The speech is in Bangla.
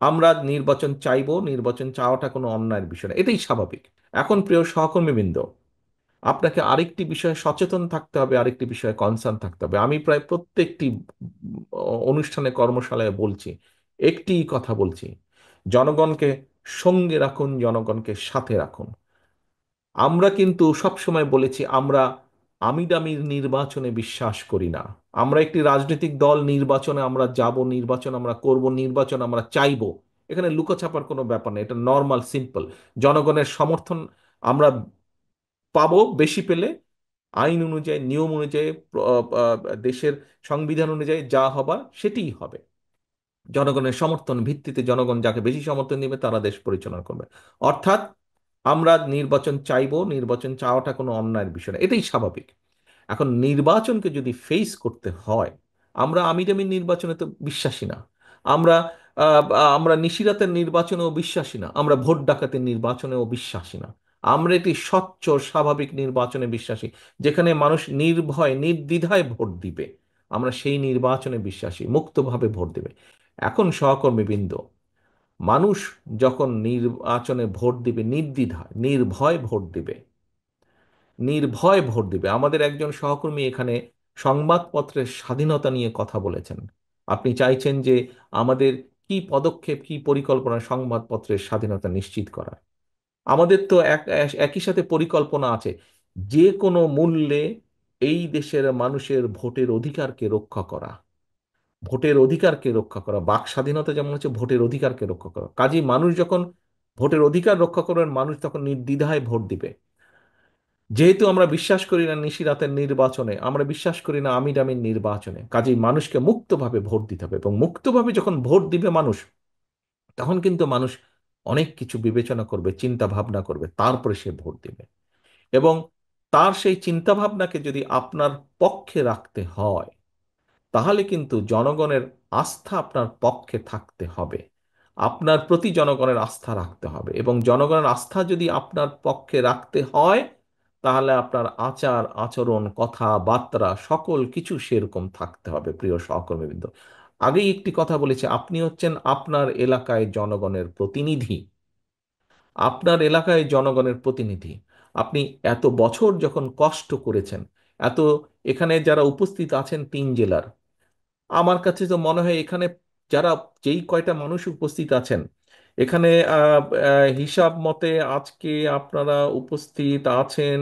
আমরা নির্বাচন চাইবো, নির্বাচন চাওয়াটা কোনো অন্যায়ের বিষয় না, এটাই স্বাভাবিক। এখন প্রিয় সহকর্মীবৃন্দ, আপনাকে আরেকটি বিষয়ে সচেতন থাকতে হবে, আরেকটি বিষয়ে কনসার্ন থাকতে হবে। আমি প্রায় প্রত্যেকটি অনুষ্ঠানে, কর্মশালায় বলছি, একটি কথা বলছি: জনগণকে সঙ্গে রাখুন, জনগণকে সাথে রাখুন। আমরা কিন্তু সবসময় বলেছি আমরা আমিডামির নির্বাচনে বিশ্বাস করি না। আমরা একটি রাজনৈতিক দল, নির্বাচনে আমরা যাব, নির্বাচন আমরা করব, নির্বাচন আমরা চাইব, এখানে লুকোছাপার কোনো ব্যাপার নেই, এটা নর্মাল সিম্পল। জনগণের সমর্থন আমরা পাবো, বেশি পেলে আইন অনুযায়ী, নিয়ম অনুযায়ী, দেশের সংবিধান অনুযায়ী যা হবার সেটিই হবে। জনগণের সমর্থন ভিত্তিতে জনগণ যাকে বেশি সমর্থন দিবে তারা দেশ পরিচালনা করবে। অর্থাৎ আমরা নির্বাচন চাইবো, নির্বাচন চাওয়াটা কোনো অন্যায়ের বিষয় না, এটাই স্বাভাবিক। এখন নির্বাচনকে যদি ফেস করতে হয়, আমরা আমিরামি নির্বাচনে তো বিশ্বাসী না। আমরা আহ, আমরা নিশিরাতের নির্বাচনেও বিশ্বাসী না, আমরা ভোট ডাকাতের নির্বাচনেও বিশ্বাসী না। আমরা একটি স্বচ্ছ স্বাভাবিক নির্বাচনে বিশ্বাসী, যেখানে মানুষ নির্ভয় নির্দ্বিধায় ভোট দিবে। আমরা সেই নির্বাচনে বিশ্বাসী, মুক্তভাবে ভোট দিবে। এখন সহকর্মীবৃন্দ, মানুষ যখন নির্বাচনে ভোট দিবে নির্দ্বিধায় নির্ভয় ভোট দিবে, নির্ভয় ভোট দিবে। আমাদের একজন সহকর্মী এখানে সংবাদপত্রের স্বাধীনতা নিয়ে কথা বলেছেন। আপনি চাইছেন যে আমাদের কি পদক্ষেপ, কি পরিকল্পনা সংবাদপত্রের স্বাধীনতা নিশ্চিত করার। আমাদের তো একই সাথে পরিকল্পনা আছে যে কোনো মূল্যে এই দেশের মানুষের ভোটের অধিকারকে রক্ষা করা। ভোটের অধিকারকে রক্ষা করা, বাক স্বাধীনতা যেমন হচ্ছে ভোটের অধিকারকে রক্ষা করা। কাজেই মানুষ যখন ভোটের অধিকার রক্ষা করবেন, মানুষ তখন নির্দ্বিধায় ভোট দিবে। যেহেতু আমরা বিশ্বাস করি না নিশিরাতের নির্বাচনে, আমরা বিশ্বাস করি না আমির নির্বাচনে, কাজেই মানুষকে মুক্তভাবে ভোট দিতে হবে। এবং মুক্তভাবে যখন ভোট দিবে মানুষ, তখন কিন্তু মানুষ অনেক কিছু বিবেচনা করবে, চিন্তা ভাবনা করবে, তারপরে সে ভোট দিবে। এবং তার সেই চিন্তা ভাবনাকে যদি আপনার পক্ষে রাখতে হয়, তাহলে কিন্তু জনগণের আস্থা আপনার পক্ষে থাকতে হবে। আপনার প্রতি জনগণের আস্থা রাখতে হবে, এবং জনগণের আস্থা যদি আপনার পক্ষে রাখতে হয়, তাহলে আপনার আচার আচরণ, কথাবার্তা, সকল কিছু সেরকম থাকতে হবে। প্রিয় সহকর্মীবৃন্দ, আগেই একটি কথা বলেছে, আপনি হচ্ছেন আপনার এলাকায় জনগণের প্রতিনিধি। আপনার এলাকায় জনগণের প্রতিনিধি। আপনি এত বছর যখন কষ্ট করেছেন, এত, এখানে যারা উপস্থিত আছেন 3 জেলার, আমার কাছে তো মনে হয় এখানে যারা, যেই কয়টা মানুষ উপস্থিত আছেন এখানে, হিসাব মতে আজকে আপনারা উপস্থিত আছেন